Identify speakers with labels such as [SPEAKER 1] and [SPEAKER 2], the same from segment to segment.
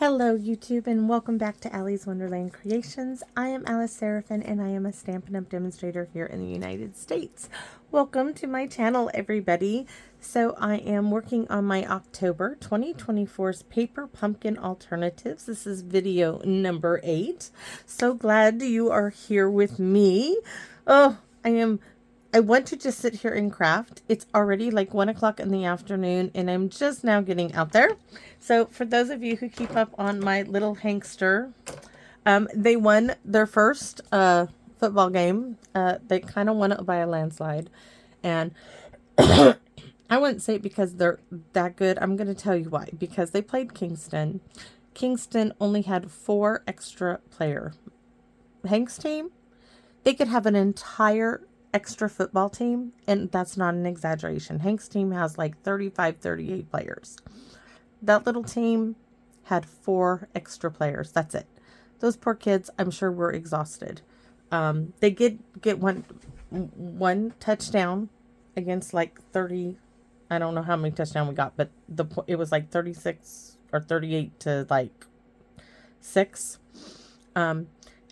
[SPEAKER 1] Hello YouTube and welcome back to Allie's Wonderland Creations. I am Alice Seraphin and I am a Stampin' Up! Demonstrator here in the United States. Welcome to my channel everybody. So I am working on my October 2024's Paper Pumpkin Alternatives. This is video number 8. So glad you are here with me. Oh, I want to just sit here and craft. It's already like 1 o'clock in the afternoon and I'm just now getting out there. So for those of you who keep up on my little hankster, they won their first football game. They kind of won it by a landslide. And I wouldn't say it because they're that good. I'm going to tell you why. Because they played Kingston. Kingston only had 4 extra player. Hank's team, they could have an entire extra football team, and that's not an exaggeration. Hank's team has like 35, 38 players. That little team had 4 extra players. That's it. Those poor kids, I'm sure, were exhausted. They did get one touchdown against like 30. I don't know how many touchdowns we got, but it was like 36 or 38 to like 6. And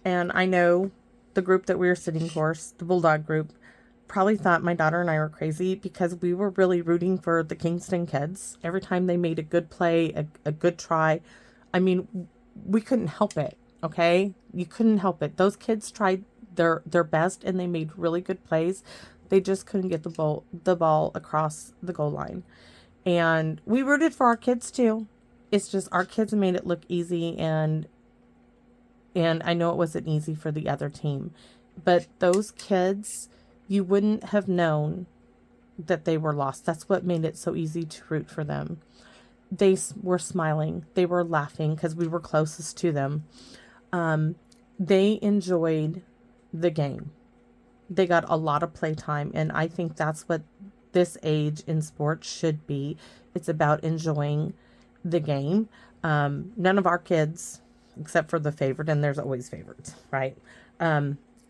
[SPEAKER 1] I know the group that we were sitting for, the Bulldog group, probably thought my daughter and I were crazy because we were really rooting for the Kingston kids. Every time they made a good play, a good try, I mean, we couldn't help it, okay? You couldn't help it. Those kids tried their best and they made really good plays. They just couldn't get the ball across the goal line. And we rooted for our kids too. It's just our kids made it look easy, and I know it wasn't easy for the other team. But those kids, you wouldn't have known that they were lost. That's what made it so easy to root for them. They were smiling. They were laughing because we were closest to them. They enjoyed the game. They got a lot of playtime, and I think that's what this age in sports should be. It's about enjoying the game. None of our kids, except for the favorite, and there's always favorites, right,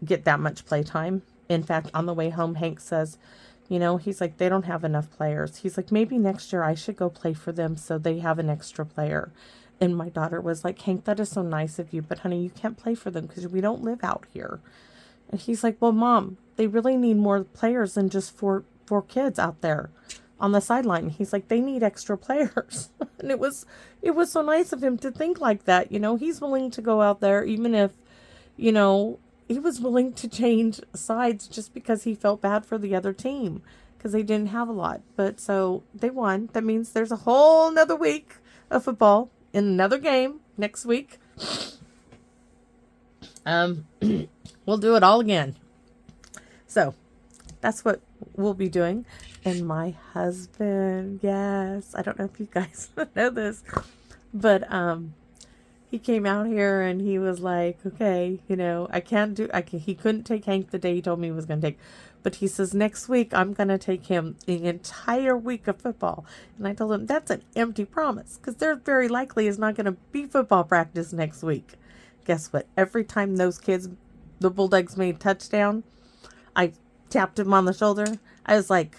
[SPEAKER 1] get that much playtime. In fact, on the way home, Hank says, you know, he's like, they don't have enough players. He's like, maybe next year I should go play for them so they have an extra player. And my daughter was like, Hank, that is so nice of you, but honey, you can't play for them because we don't live out here. And he's like, well, Mom, they really need more players than just four kids out there on the sideline. He's like, they need extra players. And it was so nice of him to think like that. You know, he's willing to go out there, even if, you know, he was willing to change sides just because he felt bad for the other team because they didn't have a lot. But so they won. That means there's a whole nother week of football in another game next week. We'll do it all again. So that's what we'll be doing. And my husband, yes, I don't know if you guys know this, but he came out here and he was like, okay, you know, he couldn't take Hank the day he told me he was going to take, but he says, next week I'm going to take him the entire week of football. And I told him that's an empty promise because there very likely is not going to be football practice next week. Guess what? Every time those kids, the Bulldogs, made touchdown, I tapped him on the shoulder. I was like,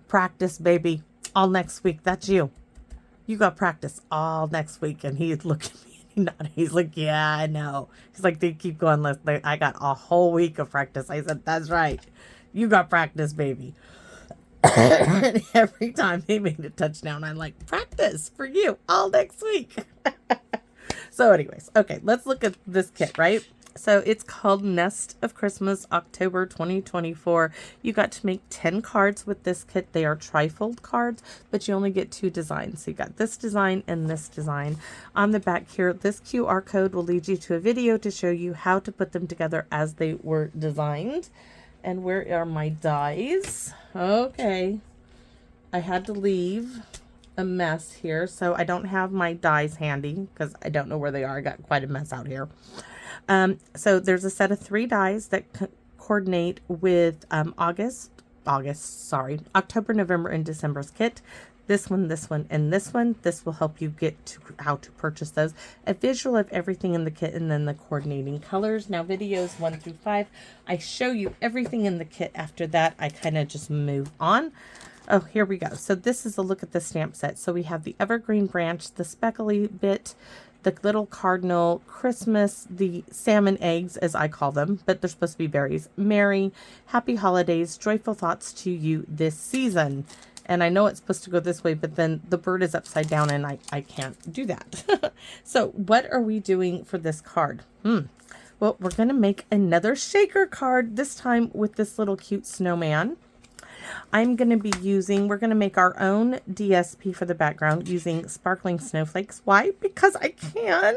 [SPEAKER 1] practice, baby, all next week. That's you. You got practice all next week. And he looked at me and he nodded. He's like, yeah, I know. He's like, they keep going. I got a whole week of practice. I said, that's right. You got practice, baby. And every time they made a touchdown, I'm like, practice for you all next week. So anyways, okay, let's look at this kit, right? So it's called Nest of Christmas October 2024. You got to make 10 cards with this kit. They are trifold cards, but you only get 2 designs. So you got this design and this design. On the back here, this QR code will lead you to a video to show you how to put them together as they were designed. And where are my dies? Okay, I had to leave a mess here, so I don't have my dies handy because I don't know where they are. I got quite a mess out here. So there's a set of 3 dies that coordinate with October, November, and December's kit. This one, and this one. This will help you get to how to purchase those. A visual of everything in the kit, and then the coordinating colors. Now videos 1 through 5, I show you everything in the kit. After that, I kind of just move on. Oh, here we go. So this is a look at the stamp set. So we have the evergreen branch, the speckly bit, the little cardinal, Christmas, the salmon eggs, as I call them, but they're supposed to be berries. Merry, happy holidays, joyful thoughts to you this season. And I know it's supposed to go this way, but then the bird is upside down and I can't do that. So what are we doing for this card? Well, we're going to make another shaker card, this time with this little cute snowman. I'm going to be using, we're going to make our own DSP for the background using sparkling snowflakes. Why? Because I can,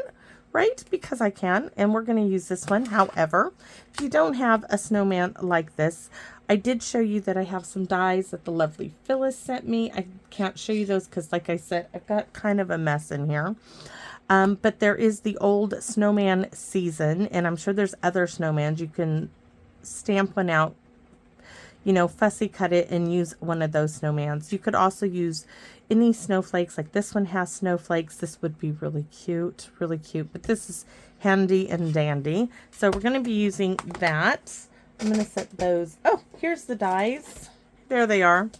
[SPEAKER 1] right? Because I can. And we're going to use this one. However, if you don't have a snowman like this, I did show you that I have some dies that the lovely Phyllis sent me. I can't show you those because, like I said, I've got kind of a mess in here. But there is the old snowman season, and I'm sure there's other snowmans. You can stamp one out, you know, fussy cut it and use one of those snowmans. You could also use any snowflakes, like this one has snowflakes. This would be really cute, but this is handy and dandy. So we're going to be using that. I'm going to set those. Oh, here's the dies. There they are.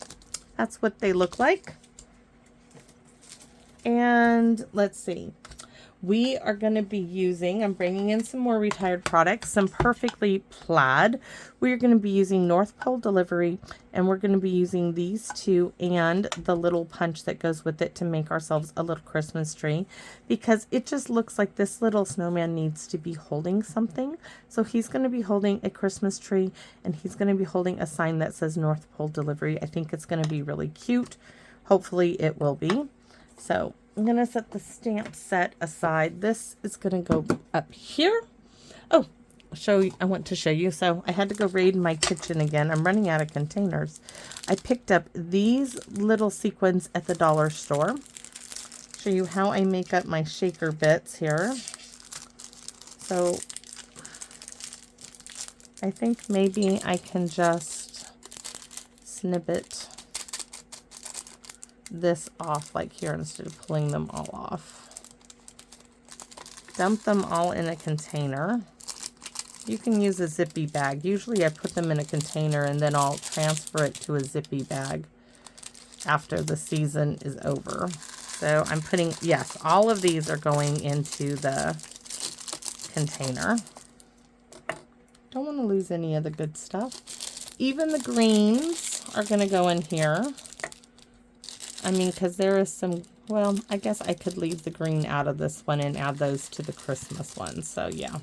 [SPEAKER 1] That's what they look like. And let's see. We are going to be using, I'm bringing in some more retired products, some Perfectly Plaid. We're going to be using North Pole Delivery, and we're going to be using these two and the little punch that goes with it to make ourselves a little Christmas tree, because it just looks like this little snowman needs to be holding something. So he's going to be holding a Christmas tree, and he's going to be holding a sign that says North Pole Delivery. I think it's going to be really cute. Hopefully it will be. So I'm going to set the stamp set aside. This is going to go up here. Oh, I want to show you. So I had to go raid my kitchen again. I'm running out of containers. I picked up these little sequins at the dollar store. Show you how I make up my shaker bits here. So I think maybe I can just snip this off like here instead of pulling them all off. Dump them all in a container. You can use a zippy bag. Usually I put them in a container and then I'll transfer it to a zippy bag after the season is over. So I'm putting, yes, all of these are going into the container. Don't want to lose any of the good stuff. Even the greens are going to go in here. I mean, because there is some, well, I guess I could leave the green out of this one and add those to the Christmas one. So, yeah.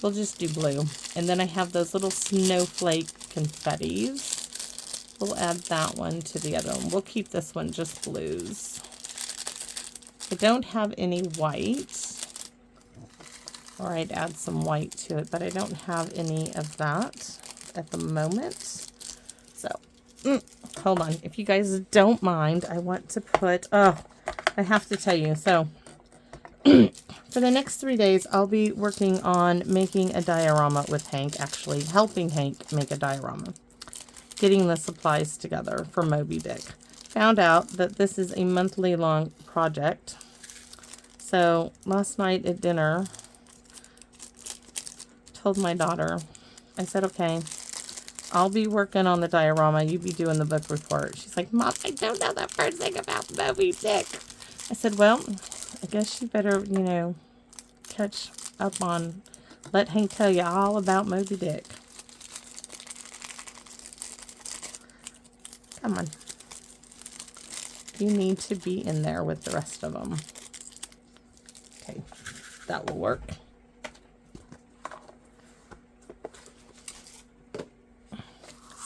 [SPEAKER 1] We'll just do blue. And then I have those little snowflake confettis. We'll add that one to the other one. We'll keep this one just blues. I don't have any white. Or I'd add some white to it, but I don't have any of that at the moment. So, hold on. If you guys don't mind, I want to put, I have to tell you. So, for the next 3 days, I'll be working on making a diorama with Hank, actually helping Hank make a diorama. Getting the supplies together for Moby Dick. Found out that this is a monthly long project. So, last night at dinner, told my daughter, I said, okay, I'll be working on the diorama. You be doing the book report. She's like, Mom, I don't know the first thing about Moby Dick. I said, well, I guess you better, you know, catch up on, let Hank tell you all about Moby Dick. Come on. You need to be in there with the rest of them. Okay, that will work.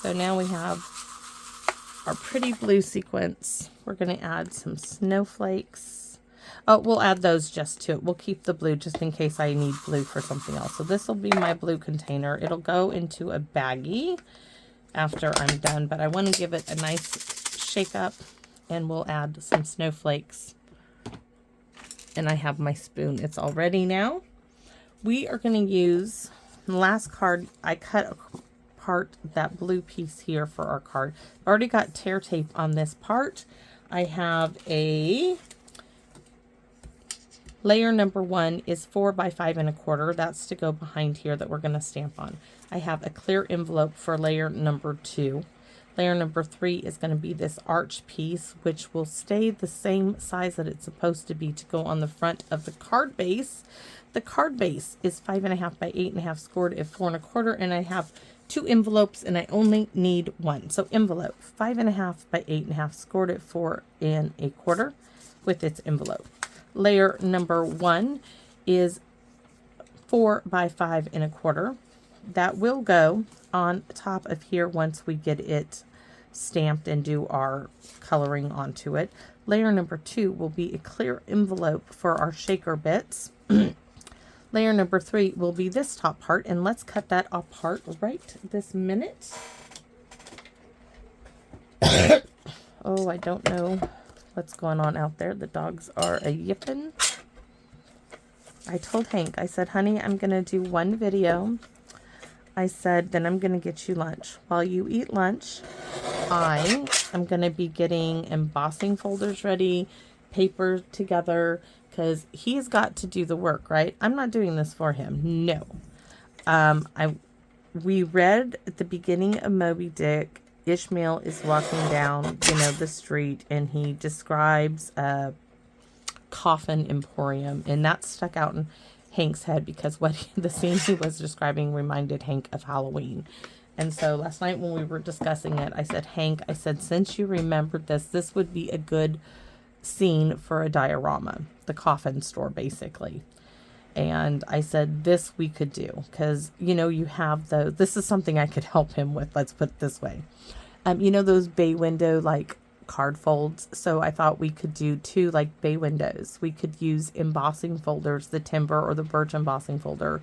[SPEAKER 1] So now we have our pretty blue sequence. We're going to add some snowflakes. Oh, we'll add those just to it. We'll keep the blue just in case I need blue for something else. So this will be my blue container. It'll go into a baggie after I'm done, but I want to give it a nice shake up, and we'll add some snowflakes. And I have my spoon. It's all ready now. We are going to use the last card. I cut apart that blue piece here for our card. I've already got tear tape on this part. I have a layer number 1 is 4 by 5 1/4. That's to go behind here that we're going to stamp on. I have a clear envelope for layer number 2. Layer number 3 is going to be this arch piece, which will stay the same size that it's supposed to be to go on the front of the card base. The card base is 5.5 by 8.5, scored at 4 1/4, and I have 2 envelopes and I only need 1. So envelope 5.5 by 8.5, scored at 4 1/4 with its envelope. Layer number 1 is 4 by 5 1/4. That will go on top of here once we get it stamped and do our coloring onto it. Layer number 2 will be a clear envelope for our shaker bits. Layer number 3 will be this top part, and let's cut that apart right this minute. Oh, I don't know what's going on out there. The dogs are a yipping. I told Hank, I said, honey, I'm going to do one video. I said, then I'm going to get you lunch. While you eat lunch, I am going to be getting embossing folders ready, paper together, because he's got to do the work, right? I'm not doing this for him. No. We read at the beginning of Moby Dick, Ishmael is walking down, the street, and he describes a coffin emporium, and that stuck out in Hank's head because the scene he was describing reminded Hank of Halloween. And so last night when we were discussing it, I said, Hank, I said, since you remembered this would be a good scene for a diorama, the coffin store, basically. And I said, this we could do, because, you have this is something I could help him with. Let's put it this way. Those bay window, like, card folds. So I thought we could do 2 like bay windows. We could use embossing folders, the timber or the birch embossing folder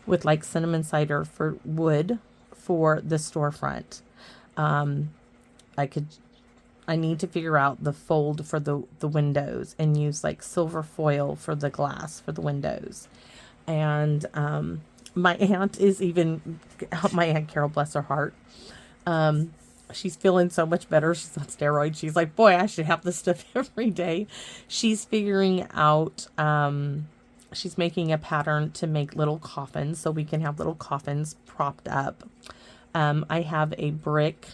[SPEAKER 1] with like cinnamon cider for wood for the storefront. I need to figure out the fold for the windows and use like silver foil for the glass for the windows. And my aunt Carol, bless her heart, she's feeling so much better. She's on steroids. She's like, boy, I should have this stuff every day. She's figuring out, she's making a pattern to make little coffins so we can have little coffins propped up. I have a brick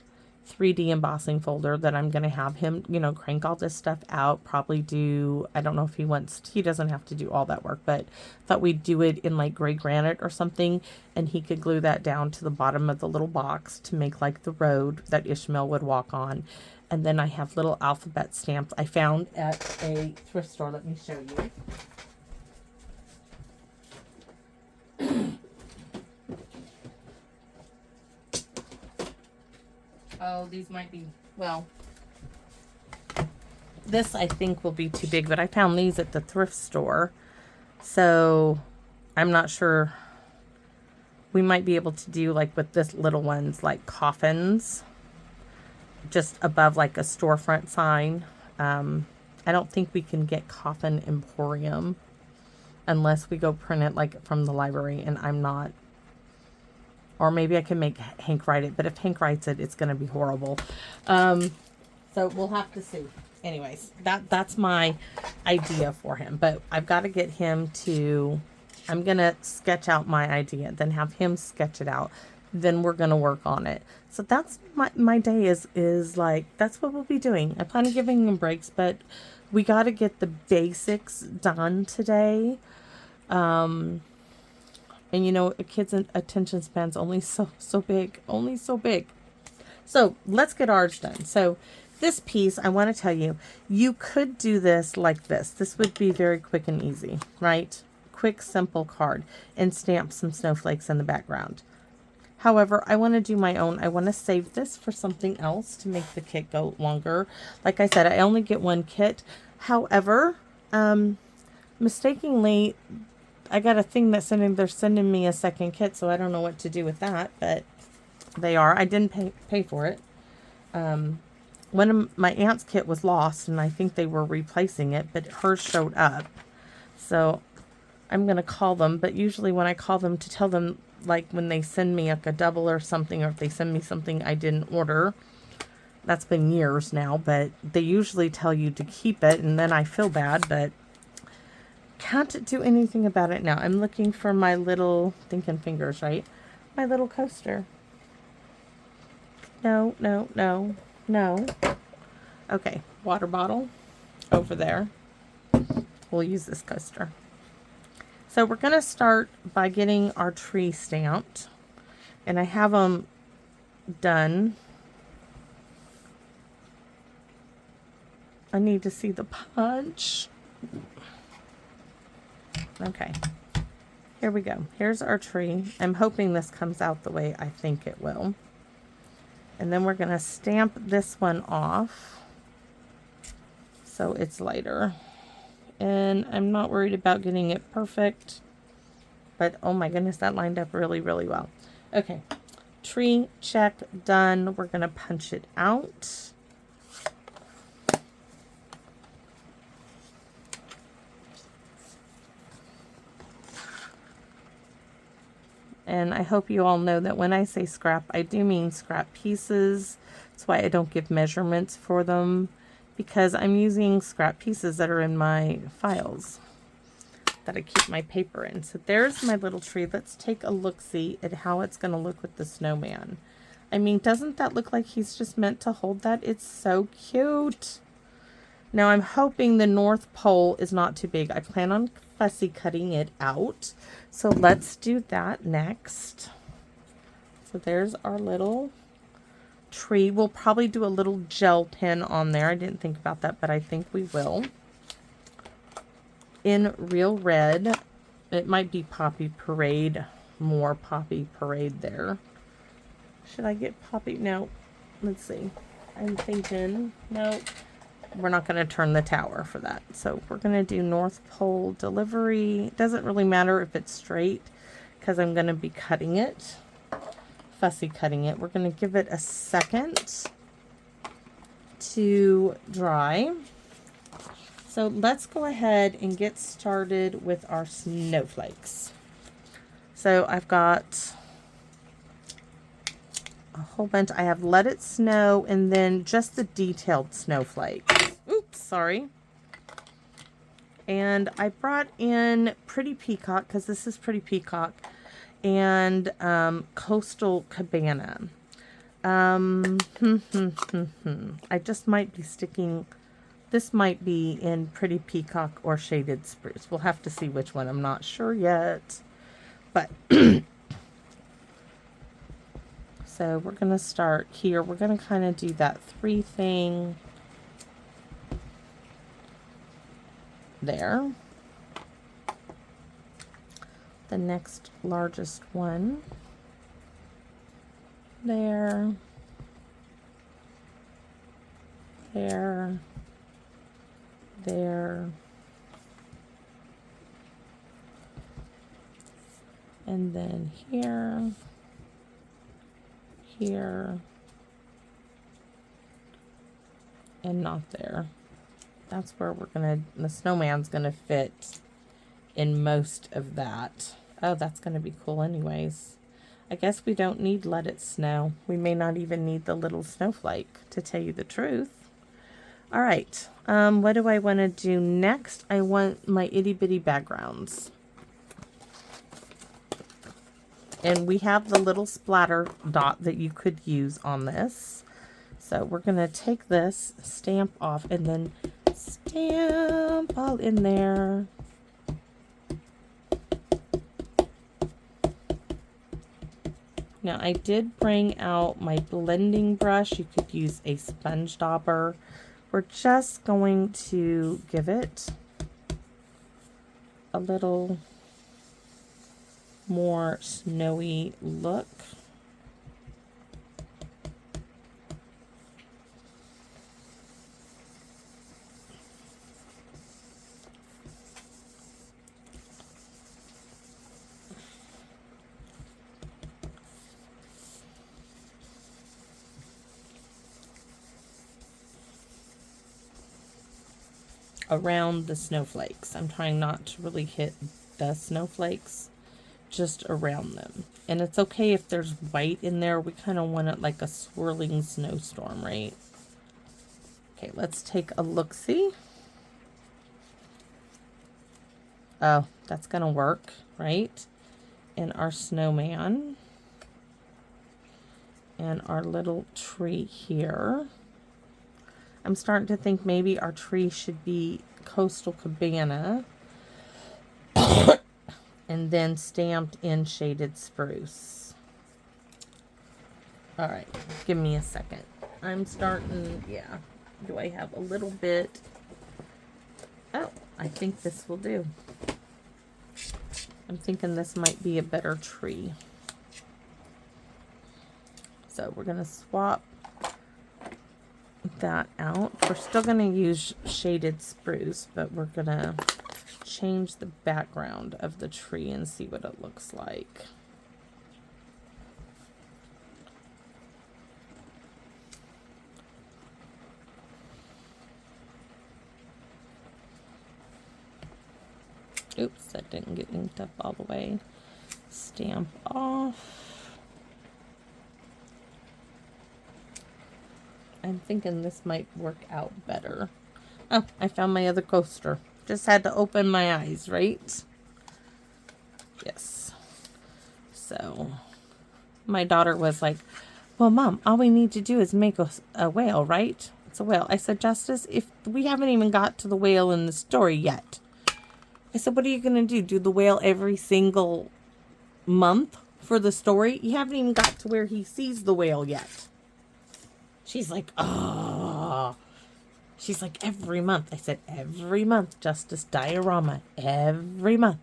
[SPEAKER 1] 3D embossing folder that I'm going to have him, crank all this stuff out, probably do, I don't know if he doesn't have to do all that work, but thought we'd do it in like gray granite or something, and he could glue that down to the bottom of the little box to make like the road that Ishmael would walk on. And then I have little alphabet stamps I found at a thrift store. Let me show you. Oh, these might be, well, this I think will be too big, but I found these at the thrift store. So I'm not sure. We might be able to do like with this little ones, like coffins, just above like a storefront sign. I don't think we can get Coffin Emporium unless we go print it like from the library, and I'm not. Or maybe I can make Hank write it, but if Hank writes it, it's going to be horrible. So we'll have to see. Anyways, that's my idea for him. But I've got to get him to, I'm going to sketch out my idea, then have him sketch it out. Then we're going to work on it. So that's my day is like, that's what we'll be doing. I plan on giving him breaks, but we got to get the basics done today. And a kid's attention span's only so big, only so big. So let's get ours done. So this piece, I want to tell you, you could do this like this. This would be very quick and easy, right? Quick, simple card, and stamp some snowflakes in the background. However, I want to do my own. I want to save this for something else to make the kit go longer. Like I said, I only get one kit. However, mistakenly, I got a thing that they're sending me a second kit, so I don't know what to do with that, but they are. I didn't pay for it. One of my aunt's kit was lost, and I think they were replacing it, but hers showed up. So I'm going to call them, but usually when I call them to tell them, like when they send me like a double or something, or if they send me something I didn't order, that's been years now, but they usually tell you to keep it, and then I feel bad, but can't do anything about it now. I'm looking for my little, thinking fingers, right? My little coaster. No, no, no, no. Okay, water bottle over there. We'll use this coaster. So we're going to start by getting our tree stamped. And I have them done. I need to see the punch. Okay. Here we go. Here's our tree. I'm hoping this comes out the way I think it will. And then we're going to stamp this one off so it's lighter. And I'm not worried about getting it perfect. But oh my goodness, that lined up really, really well. Okay. Tree, check, done. We're going to punch it out. And I hope you all know that when I say scrap, I do mean scrap pieces. That's why I don't give measurements for them, because I'm using scrap pieces that are in my files that I keep my paper in. So there's my little tree. Let's take a look-see at how it's going to look with the snowman. I mean, doesn't that look like he's just meant to hold that? It's so cute. Now I'm hoping the North Pole is not too big. I plan on fussy cutting it out. So let's do that next. So there's our little tree. We'll probably do a little gel pen on there. I didn't think about that, but I think we will. In real red. It might be Poppy Parade. More Poppy Parade there. Should I get Poppy? No. Let's see. I'm thinking, no. We're not going to turn the tower for that. So we're going to do North Pole delivery. It doesn't really matter if it's straight because I'm going to be cutting it. Fussy cutting it. We're going to give it a second to dry. So let's go ahead and get started with our snowflakes. So I've got a whole bunch. I have Let It Snow and then just the detailed snowflakes. Oops, sorry. And I brought in Pretty Peacock because this is Pretty Peacock and Coastal Cabana. I just might be sticking, this might be in Pretty Peacock or Shaded Spruce. We'll have to see which one. I'm not sure yet. But so we're going to start here. We're going to kind of do that 3 thing there. The next largest one there, there, there, and then here, here, and not there. That's where we're gonna, the snowman's gonna fit in most of that. Oh, that's gonna be cool anyways. I guess we don't need Let It Snow. We may not even need the little snowflake, to tell you the truth. All right, what do I want to do next? I want my itty bitty backgrounds. And we have the little splatter dot that you could use on this. So we're going to take this, stamp off, and then stamp all in there. Now I did bring out my blending brush. You could use a sponge dauber. We're just going to give it a little more snowy look. Around the snowflakes. I'm trying not to really hit the snowflakes, just around them. And it's okay if there's white in there. We kind of want it like a swirling snowstorm, right? Okay, let's take a look-see. Oh, that's gonna work, right? And our snowman. and our little tree here. I'm starting to think maybe our tree should be Coastal Cabana and then stamped in shaded spruce. All right, give me a second. I'm starting, yeah. Do I have a little bit? Oh, I think this will do. I'm thinking this might be a better tree. So we're gonna swap that out. We're still gonna use shaded spruce, but we're gonna change the background of the tree and see what it looks like. Oops, that didn't get inked up all the way. Stamp off. I'm thinking this might work out better. Oh, I found my other coaster. Just had to open my eyes, right? Yes. So, my daughter was like, well, Mom, all we need to do is make a whale, right? It's a whale. I said, Justice, if we haven't even got to the whale in the story yet. I said, what are you going to do? Do the whale every single month for the story? You haven't even got to where he sees the whale yet. She's like, oh. She's like, every month. I said, every month, Justice, Diorama. Every month.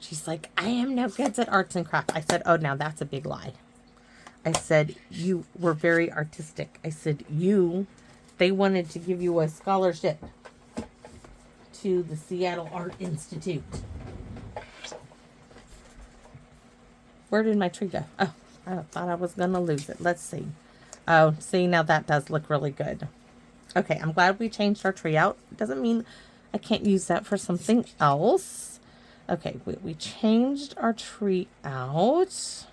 [SPEAKER 1] She's like, I am no good at arts and crafts. I said, oh, now that's a big lie. I said, you were very artistic. I said, they wanted to give you a scholarship to the Seattle Art Institute. Where did my tree go? Oh, I thought I was going to lose it. Let's see. Oh, see, now that does look really good. Okay, I'm glad we changed our tree out. Doesn't mean I can't use that for something else. Okay, we changed our tree out.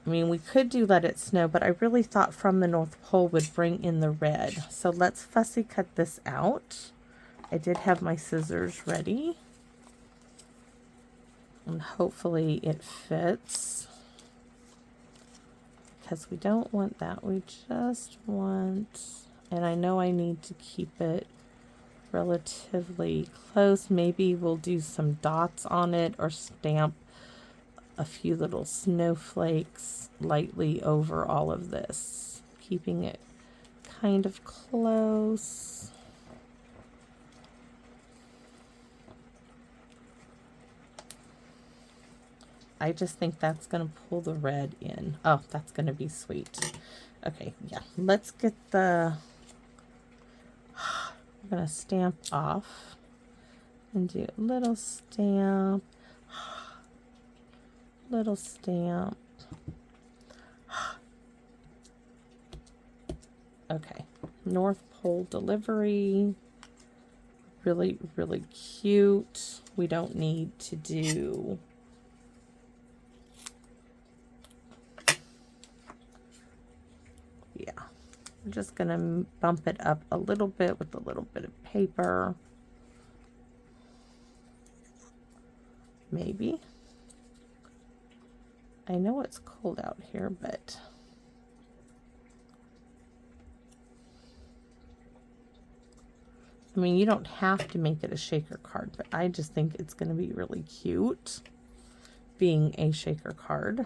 [SPEAKER 1] I mean, we could do Let It Snow, but I really thought From the North Pole would bring in the red. So let's fussy cut this out. I did have my scissors ready. And hopefully it fits. Because we don't want that. We just want... And I know I need to keep it relatively close. Maybe we'll do some dots on it or stamp a few little snowflakes lightly over all of this. Keeping it kind of close. I just think that's going to pull the red in. Oh, that's going to be sweet. Okay, yeah. Let's get the... I'm going to stamp off and do a little stamp. Little stamp. Okay. North Pole delivery. Really, really cute. We don't need to do... Yeah. I'm just going to bump it up a little bit with a little bit of paper. Maybe. I know it's cold out here, but I mean, you don't have to make it a shaker card, but I just think it's going to be really cute being a shaker card.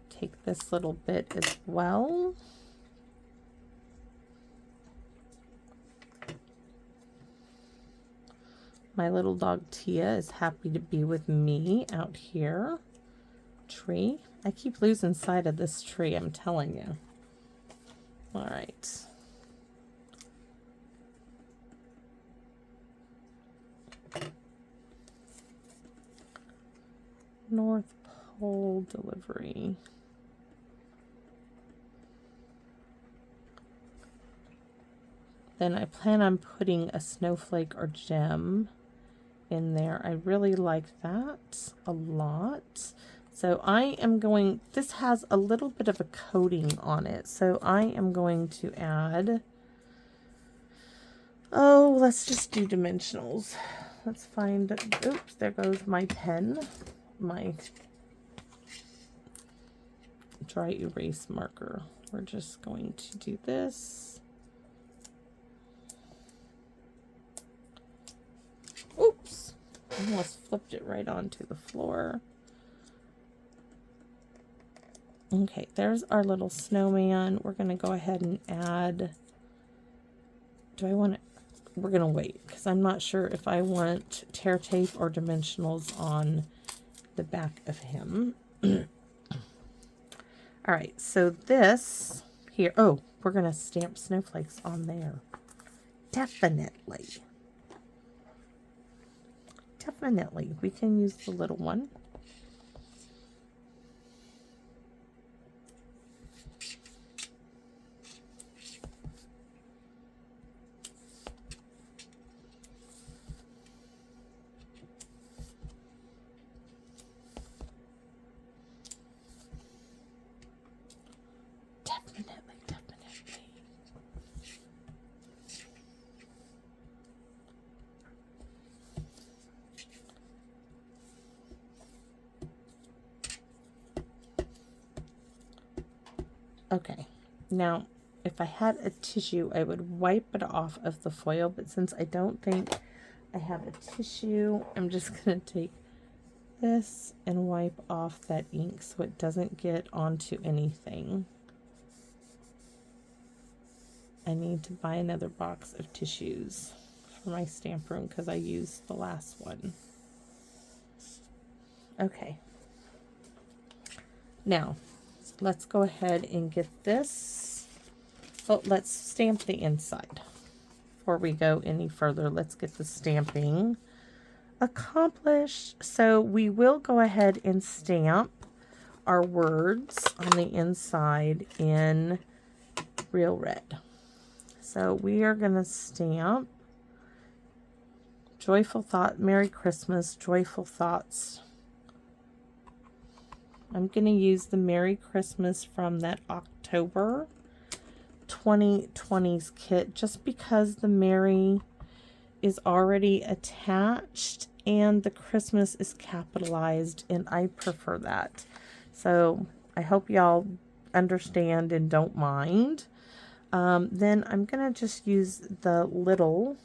[SPEAKER 1] Take this little bit as well. My little dog Tia is happy to be with me out here. Tree. I keep losing sight of this tree, I'm telling you. All right. North Pole delivery. Then I plan on putting a snowflake or gem in there. I really like that a lot. So I am going, this has a little bit of a coating on it. So I am going to add, oh, let's just do dimensionals. Let's find, oops, there goes my pen, my dry erase marker. We're just going to do this. Oops, almost flipped it right onto the floor. Okay, there's our little snowman. We're going to go ahead and add, do I want to, we're going to wait because I'm not sure if I want tear tape or dimensionals on the back of him. All right, so this here, oh, we're going to stamp snowflakes on there. Definitely. Definitely. We can use the little one. Okay, now if I had a tissue, I would wipe it off of the foil, but since I don't think I have a tissue, I'm just going to take this and wipe off that ink so it doesn't get onto anything. I need to buy another box of tissues for my stamp room because I used the last one. Okay. Now, let's go ahead and get this. Oh, let's stamp the inside. Before we go any further, let's get the stamping accomplished. So we will go ahead and stamp our words on the inside in real red. So we are going to stamp Joyful Thought, Merry Christmas, Joyful Thoughts. I'm going to use the Merry Christmas from that October 2020's kit just because the Merry is already attached and the Christmas is capitalized, and I prefer that. So I hope y'all understand and don't mind. Then I'm going to just use the little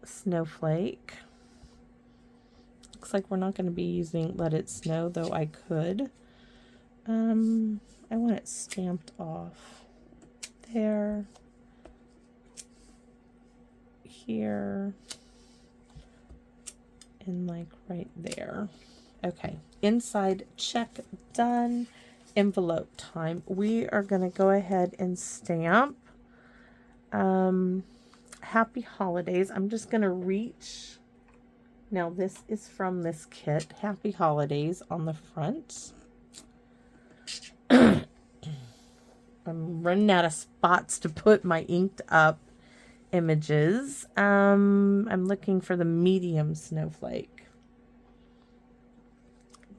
[SPEAKER 1] snowflake. Looks like we're not going to be using Let It Snow, though I could. I want it stamped off there, here, and like right there. Okay, inside check done. Envelope time. We are going to go ahead and stamp Happy Holidays. I'm just going to reach. Now this is from this kit, Happy Holidays on the front. I'm running out of spots to put my inked up images. I'm looking for the medium snowflake.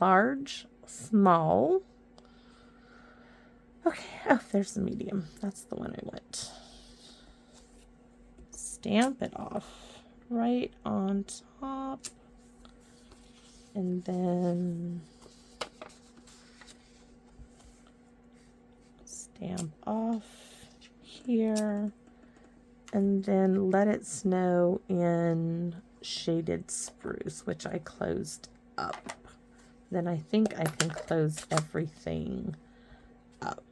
[SPEAKER 1] Large, small. Okay, oh, there's the medium. That's the one I want. Stamp it off right on top. And then stamp off here. And then Let It Snow in Shaded Spruce, which I closed up. Then I think I can close everything up.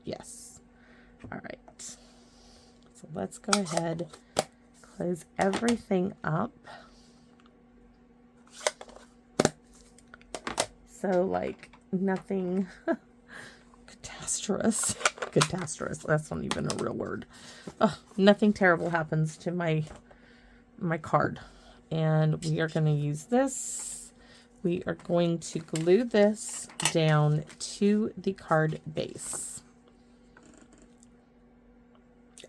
[SPEAKER 1] Yes. All right. So let's go ahead, close everything up. So like nothing catastrophe. That's not even a real word. Oh, nothing terrible happens to my card. And we are going to use this. We are going to glue this down to the card base.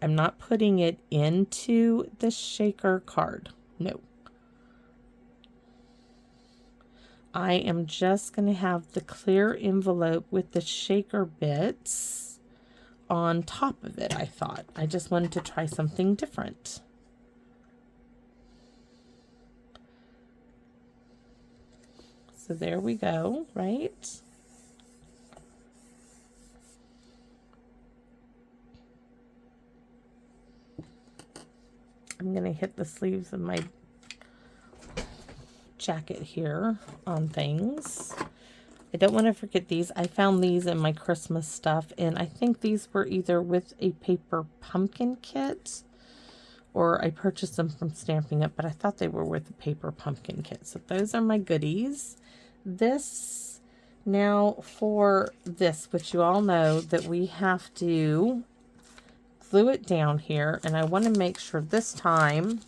[SPEAKER 1] I'm not putting it into the shaker card. No. I am just going to have the clear envelope with the shaker bits on top of it, I thought. I just wanted to try something different. So there we go, right? I'm going to hit the sleeves of my jacket here on things. I don't want to forget these. I found these in my Christmas stuff, and I think these were either with a paper pumpkin kit or I purchased them from Stampin' Up, but I thought they were with a paper pumpkin kit. So those are my goodies. This, now for this, which you all know that we have to glue it down here, and I want to make sure this time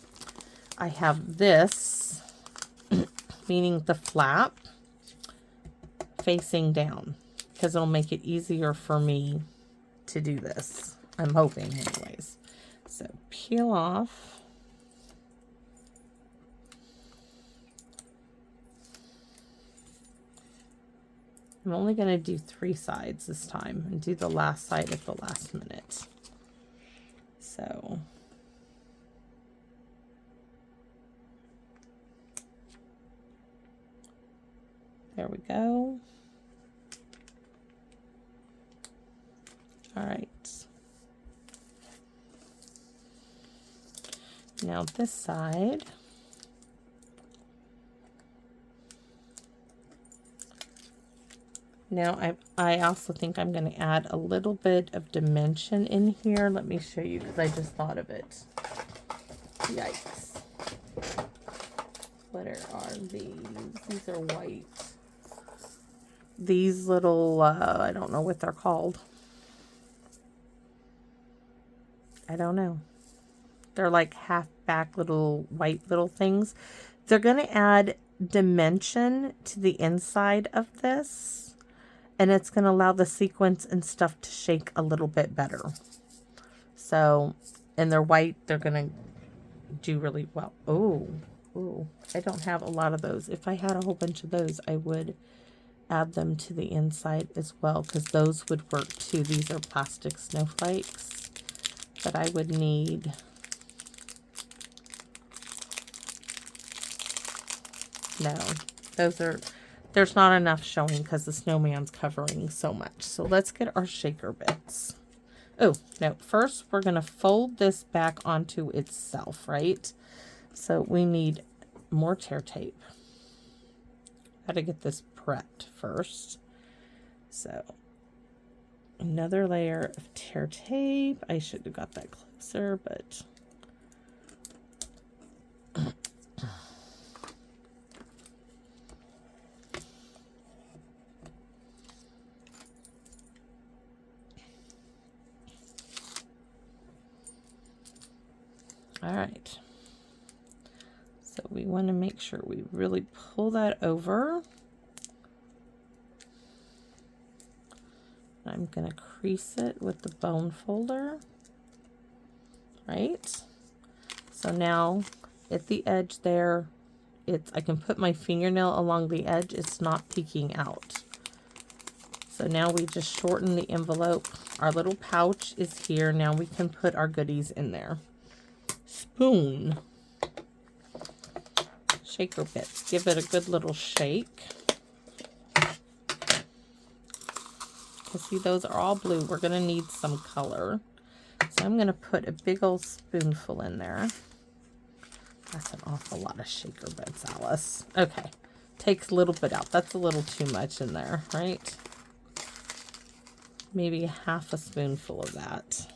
[SPEAKER 1] I have this, meaning the flap, facing down, because it'll make it easier for me to do this. I'm hoping anyways. So peel off. I'm only going to do 3 sides this time and do the last side at the last minute. So there we go. All right. Now this side, now I also think I'm going to add a little bit of dimension in here. Let me show you because I just thought of it. Yikes. What are these? These are white. These little, I don't know what they're called. I don't know. They're like half back little white little things. They're going to add dimension to the inside of this, and it's going to allow the sequins and stuff to shake a little bit better. So, and they're white, they're going to do really well. Oh, I don't have a lot of those. If I had a whole bunch of those, I would add them to the inside as well, because those would work too. These are plastic snowflakes, but I would need... No, those are, there's not enough showing because the snowman's covering so much. So let's get our shaker bits. Oh, no, first we're going to fold this back onto itself, right? So we need more tear tape. Got to get this prepped first. So another layer of tear tape. I should have got that closer, but... All right, so we want to make sure we really pull that over. I'm going to crease it with the bone folder, right? So now at the edge there, I can put my fingernail along the edge. It's not peeking out. So now we just shorten the envelope. Our little pouch is here. Now we can put our goodies in there. Spoon, shaker bits, give it a good little shake. You see, those are all blue. We're going to need some color, so I'm going to put a big old spoonful in there. That's an awful lot of shaker bits, Alice. Okay, takes a little bit out. That's a little too much in there, right? Maybe half a spoonful of that.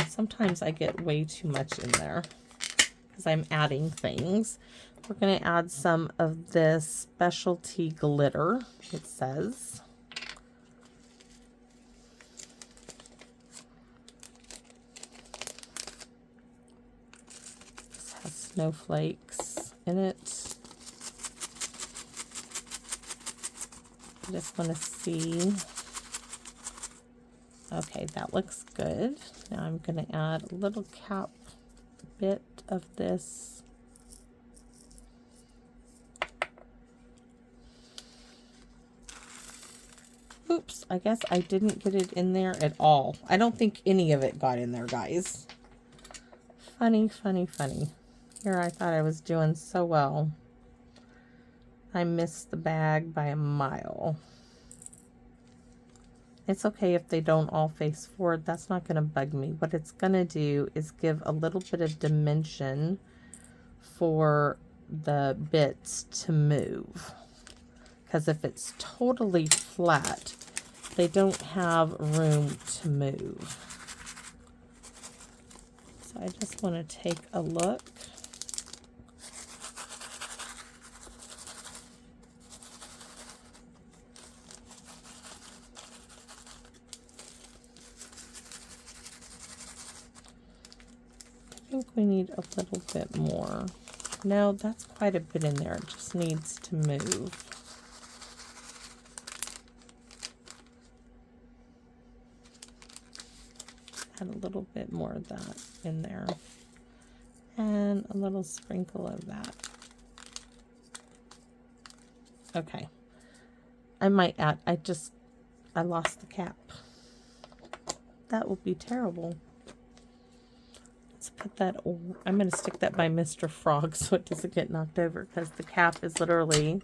[SPEAKER 1] Sometimes I get way too much in there because I'm adding things. We're going to add some of this specialty glitter, it says. This has snowflakes in it. I just want to see. Okay, that looks good. Now I'm going to add a little cap bit of this. Oops, I guess I didn't get it in there at all. I don't think any of it got in there, guys. Funny, funny, funny. Here I thought I was doing so well. I missed the bag by a mile. It's okay if they don't all face forward. That's not going to bug me. What it's going to do is give a little bit of dimension for the bits to move. Because if it's totally flat, they don't have room to move. So I just want to take a look. I think we need a little bit more. No, that's quite a bit in there. It just needs to move. Add a little bit more of that in there. And a little sprinkle of that. Okay. I might add, I lost the cap. That will be terrible. Let's put that, I'm going to stick that by Mr. Frog so it doesn't get knocked over, because the cap is literally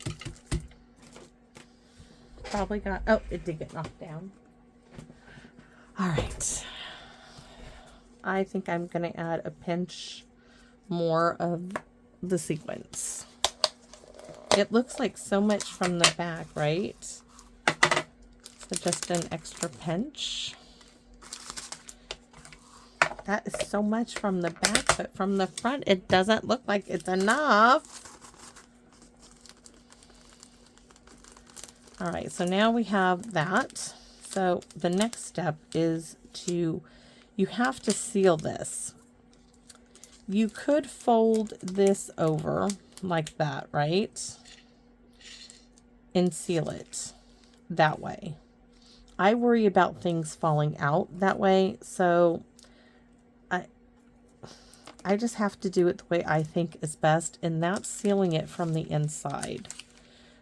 [SPEAKER 1] probably got, oh, it did get knocked down. All right. I think I'm going to add a pinch more of the sequins. It looks like so much from the back, right? So just an extra pinch. That is so much from the back, but from the front, it doesn't look like it's enough. All right, so now we have that. So the next step is you have to seal this. You could fold this over like that, right? And seal it that way. I worry about things falling out that way, so I just have to do it the way I think is best, and that's sealing it from the inside.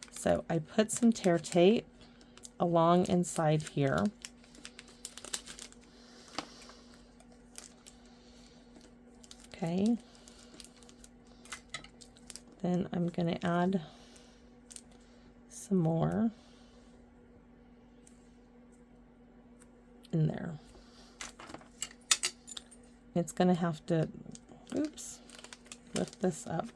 [SPEAKER 1] So I put some tear tape along inside here. Okay. Then I'm going to add some more in there. It's going to have to, oops, lift this up.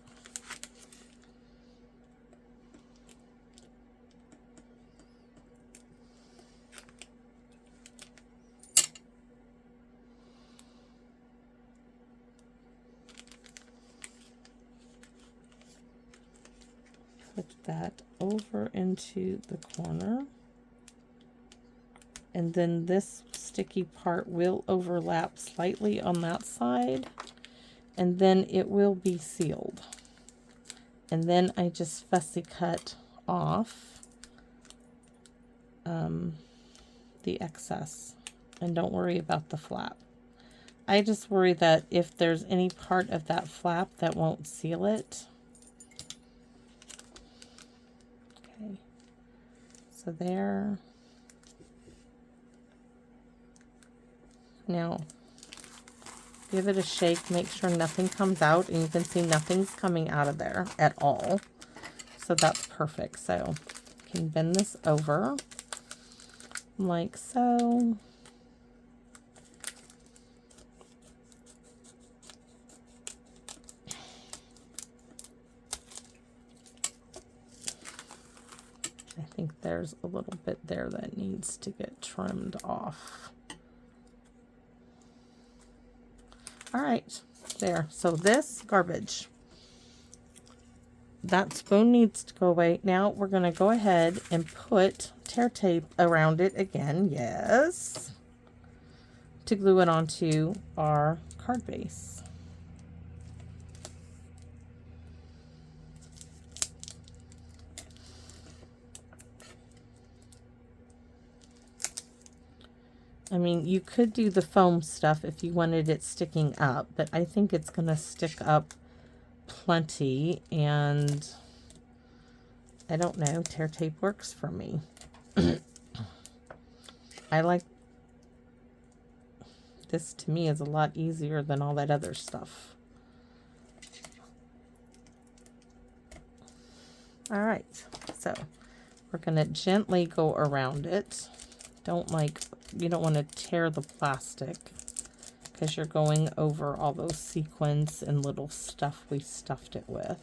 [SPEAKER 1] Put that over into the corner. And then this sticky part will overlap slightly on that side, and then it will be sealed. And then I just fussy cut off the excess, and don't worry about the flap. I just worry that if there's any part of that flap that won't seal it. Okay, so there. Now, give it a shake, make sure nothing comes out, and you can see nothing's coming out of there at all. So that's perfect. So, you can bend this over like so. I think there's a little bit there that needs to get trimmed off. All right, there. So this garbage, that spoon needs to go away. Now we're going to go ahead and put tear tape around it again. Yes. To glue it onto our card base. I mean, you could do the foam stuff if you wanted it sticking up, but I think it's going to stick up plenty, and I don't know, tear tape works for me. I like this. To me is a lot easier than all that other stuff. All right, so we're going to gently go around it. You don't want to tear the plastic because you're going over all those sequins and little stuff we stuffed it with.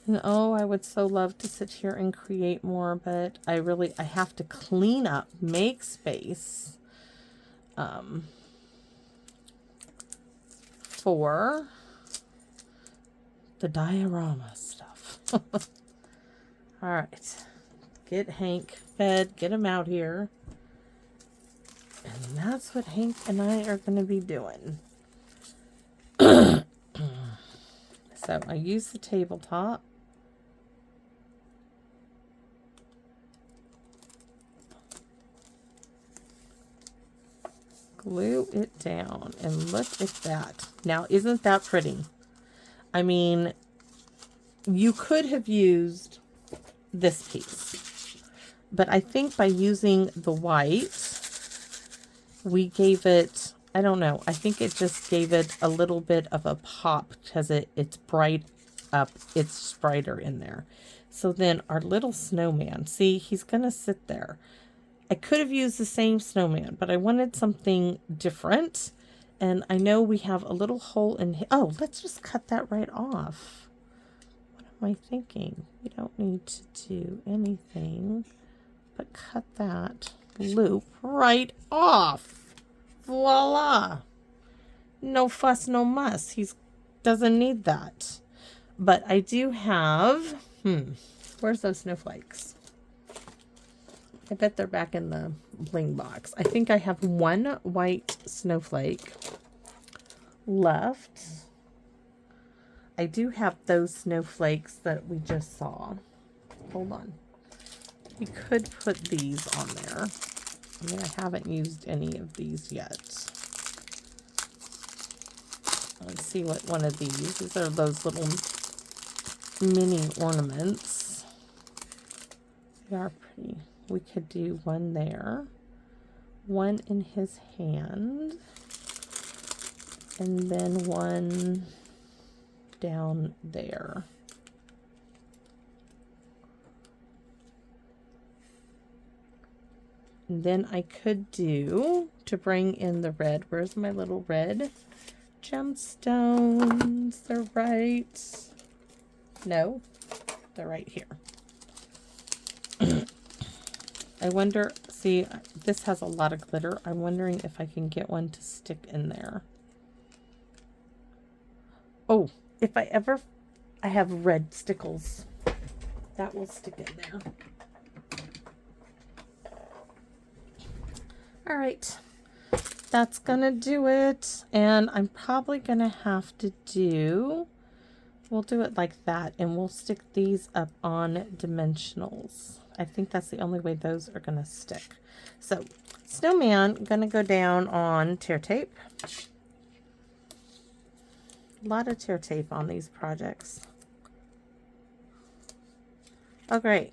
[SPEAKER 1] And oh, I would so love to sit here and create more, but I have to clean up, make space for the diorama stuff. All right, get Hank fed, get him out here. And that's what Hank and I are going to be doing. So I use the tabletop. Glue it down, and look at that. Now, isn't that pretty? I mean, you could have used this piece, but I think by using the white, we gave it, I don't know, I think it just gave it a little bit of a pop because it's bright up, it's brighter in there. So then our little snowman, see, he's gonna sit there. I could have used the same snowman, but I wanted something different. And I know we have a little hole in here. Oh, let's just cut that right off. What am I thinking? We don't need to do anything but cut that loop right off. Voila. No fuss, no muss. He doesn't need that. But I do have, where's those snowflakes? I bet they're back in the bling box. I think I have one white snowflake left. I do have those snowflakes that we just saw. Hold on. We could put these on there. I mean, I haven't used any of these yet. Let's see what one of these are. Those little mini ornaments. They are pretty. We could do one there, one in his hand, and then one down there. And then I could do, to bring in the red, where's my little red gemstones? They're right, no, they're right here. I wonder, see, this has a lot of glitter. I'm wondering if I can get one to stick in there. Oh, if I have red stickles. That will stick in there. All right, that's gonna do it. And I'm probably gonna have to do, we'll do it like that, and we'll stick these up on dimensionals. I think that's the only way those are going to stick. So, snowman, going to go down on tear tape. A lot of tear tape on these projects. Oh, great.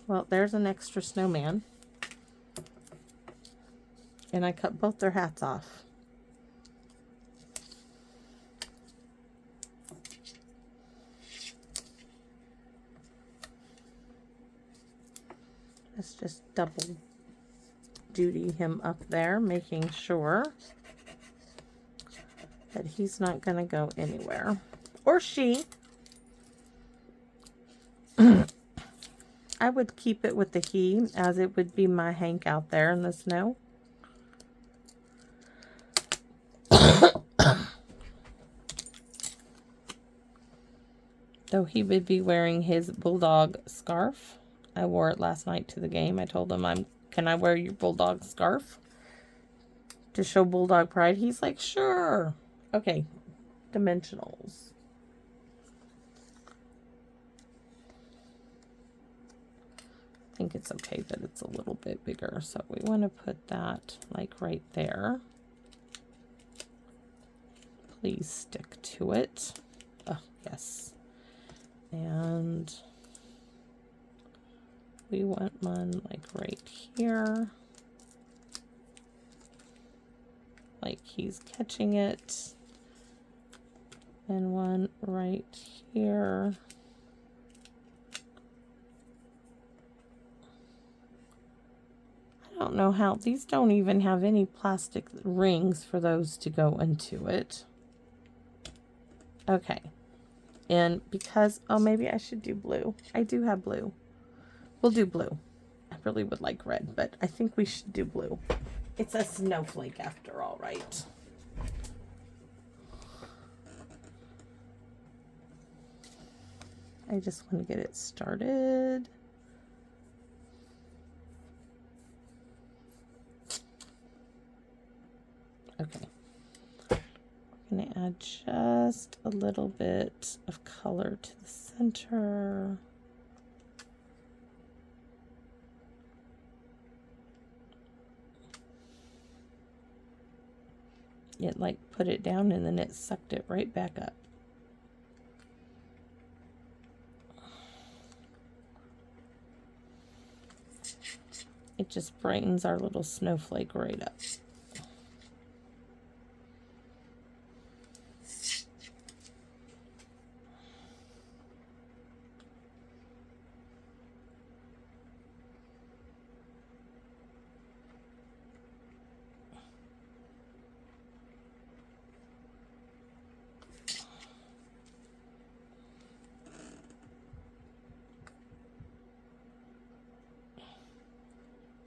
[SPEAKER 1] Well, there's an extra snowman. And I cut both their hats off. Let's just double duty him up there, making sure that he's not going to go anywhere. Or she. I would keep it with the he, as it would be my Hank out there in the snow. Though he would be wearing his bulldog scarf. I wore it last night to the game. I told him, can I wear your bulldog scarf to show bulldog pride? He's like, sure. Okay, dimensionals. I think it's okay that it's a little bit bigger. So we want to put that like right there. Please stick to it. Oh, yes. And we want one like right here. like he's catching it. And one right here. I don't know how, these don't even have any plastic rings for those to go into it. Okay. And because, oh, maybe I should do blue. I do have blue. We'll do blue. I really would like red, but I think we should do blue. It's a snowflake after all, right? I just want to get it started. Okay. I'm going to add just a little bit of color to the center. It like put it down and then it sucked it right back up. It just brightens our little snowflake right up.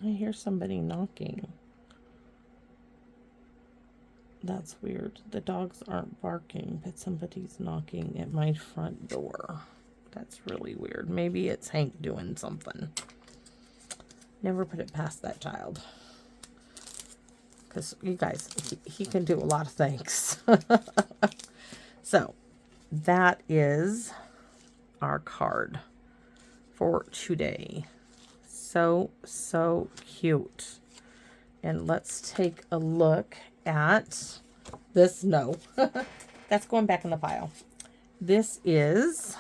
[SPEAKER 1] I hear somebody knocking. That's weird. The dogs aren't barking, but somebody's knocking at my front door. That's really weird. Maybe it's Hank doing something. Never put it past that child. Because, you guys, he can do a lot of things. So, that is our card for today. So cute. And let's take a look at this. No, that's going back in the pile. This is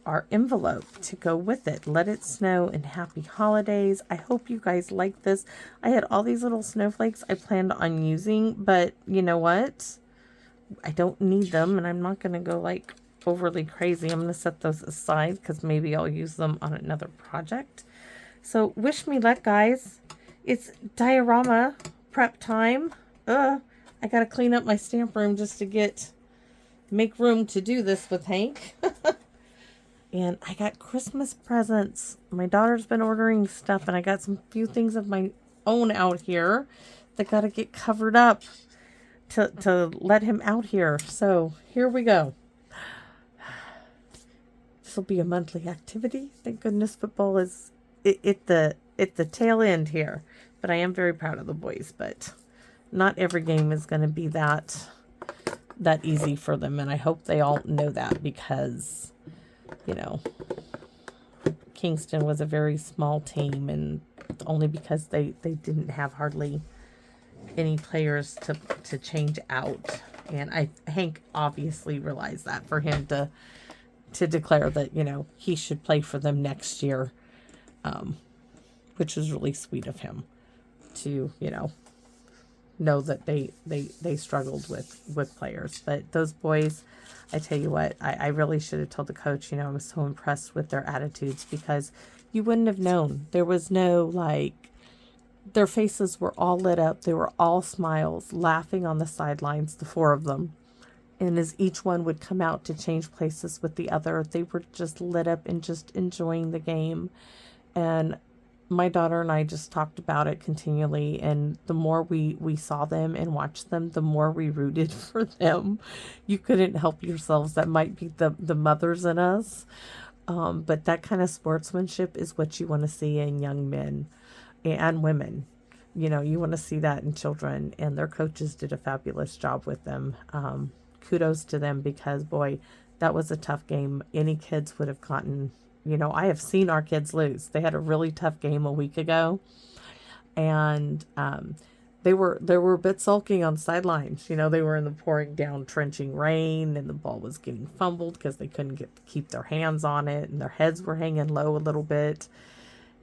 [SPEAKER 1] our envelope to go with it. Let it snow and happy holidays. I hope you guys like this. I had all these little snowflakes I planned on using, but you know what? I don't need them, and I'm not going to go like overly crazy. I'm going to set those aside because maybe I'll use them on another project. So wish me luck, guys. It's diorama prep time. I got to clean up my stamp room just to make room to do this with Hank. And I got Christmas presents. My daughter's been ordering stuff, and I got some few things of my own out here that got to get covered up to let him out here. So here we go. This will be a monthly activity. Thank goodness football is at the tail end here. But I am very proud of the boys. But not every game is going to be that easy for them. And I hope they all know that, because, you know, Kingston was a very small team, and only because they didn't have hardly any players to change out. And Hank obviously realized that, for him to declare that, you know, he should play for them next year, which was really sweet of him to, you know that they struggled with players. But those boys, I tell you what, I really should have told the coach, you know, I was so impressed with their attitudes, because you wouldn't have known. There was no, like, their faces were all lit up. They were all smiles, laughing on the sidelines, the four of them. And as each one would come out to change places with the other, they were just lit up and just enjoying the game. And my daughter and I just talked about it continually. And the more we saw them and watched them, the more we rooted for them. You couldn't help yourselves. That might be the mothers in us. But that kind of sportsmanship is what you want to see in young men and women. You know, you want to see that in children. And their coaches did a fabulous job with them. Kudos to them, because boy, that was a tough game. Any kids would have gotten, you know, I have seen our kids lose. They had a really tough game a week ago, and they were a bit sulking on the sidelines. You know, they were in the pouring down, trenching rain, and the ball was getting fumbled because they couldn't keep their hands on it, and their heads were hanging low a little bit.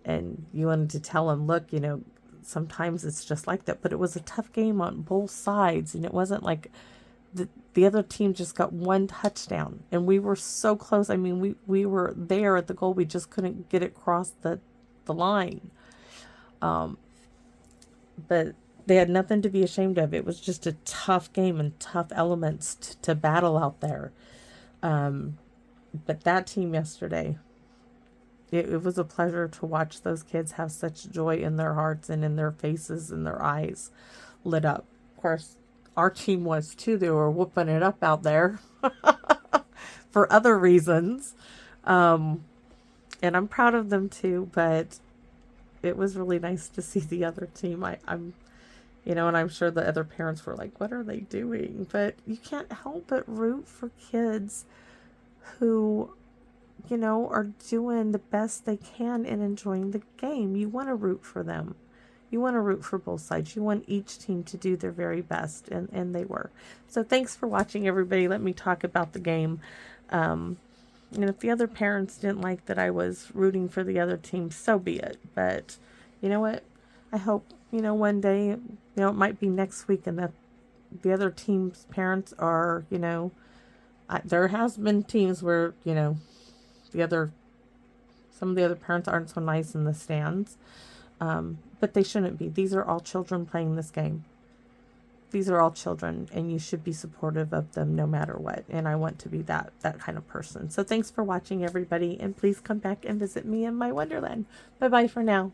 [SPEAKER 1] And you wanted to tell them, look, you know, sometimes it's just like that. But it was a tough game on both sides, and it wasn't like the other team just got one touchdown, and we were so close. I mean, we were there at the goal. We just couldn't get it across the line. But they had nothing to be ashamed of. It was just a tough game and tough elements to battle out there. But that team yesterday, it was a pleasure to watch those kids have such joy in their hearts and in their faces and their eyes lit up. Of course, our team was too. They were whooping it up out there for other reasons. And I'm proud of them too, but it was really nice to see the other team. I'm and I'm sure the other parents were like, what are they doing? But you can't help but root for kids who, are doing the best they can and enjoying the game. You want to root for them. You want to root for both sides. You want each team to do their very best, and they were. So thanks for watching, everybody. Let me talk about the game. And if the other parents didn't like that I was rooting for the other team, so be it. But you know what? I hope, one day, it might be next week, and that the other team's parents are, there has been teams where, some of the other parents aren't so nice in the stands. But they shouldn't be. These are all children playing this game. These are all children, and you should be supportive of them no matter what. And I want to be that kind of person. So thanks for watching, everybody. And please come back and visit me in my Wonderland. Bye-bye for now.